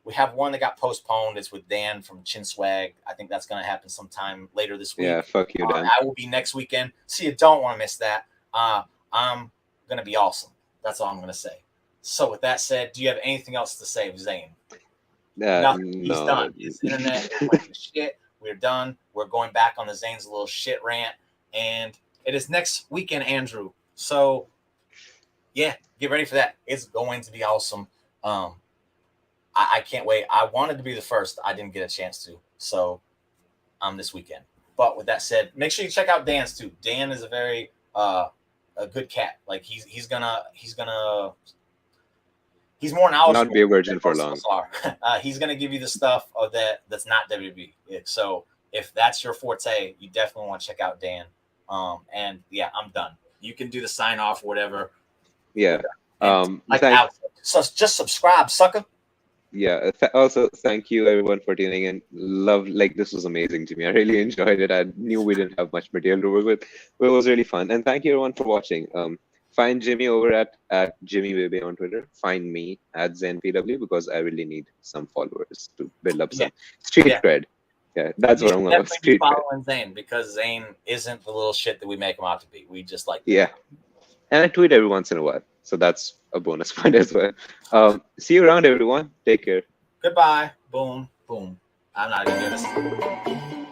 We have one that got postponed. It's with Dan from Chin Swag. I think that's going to happen sometime later this week. Yeah, fuck you, Dan. I will be next weekend, so you don't want to miss that. I'm going to be awesome. That's all I'm going to say. So with that said, do you have anything else to say, Zane? Nothing. He's done. His internet went to shit. We're done. We're going back on the Zane's little shit rant. And it is next weekend, Andrew. So, yeah, get ready for that. It's going to be awesome. I can't wait. I wanted to be the first. I didn't get a chance to. So, this weekend. But with that said, make sure you check out Dan's too. Dan is a very a good cat. Like he's more knowledgeable. Not be a virgin for long. He's gonna give you the stuff of that's not WWE. So if that's your forte, you definitely want to check out Dan. And yeah, I'm done. You can do the sign off or whatever. Yeah. So just subscribe, sucker. Yeah. Also, thank you everyone for tuning in. This was amazing to me. I really enjoyed it. I knew we didn't have much material to work with, but it was really fun. And thank you everyone for watching. Find Jimmy over at Jimmy Baby on Twitter. Find me at ZenPW because I really need some followers to build up some street cred. Yeah, that's what I'm going to definitely be following Zane, because Zane isn't the little shit that we make him out to be. We just like and I tweet every once in a while, so that's a bonus point as well. See you around, everyone. Take care. Goodbye. Boom, boom. I'm not even doing this.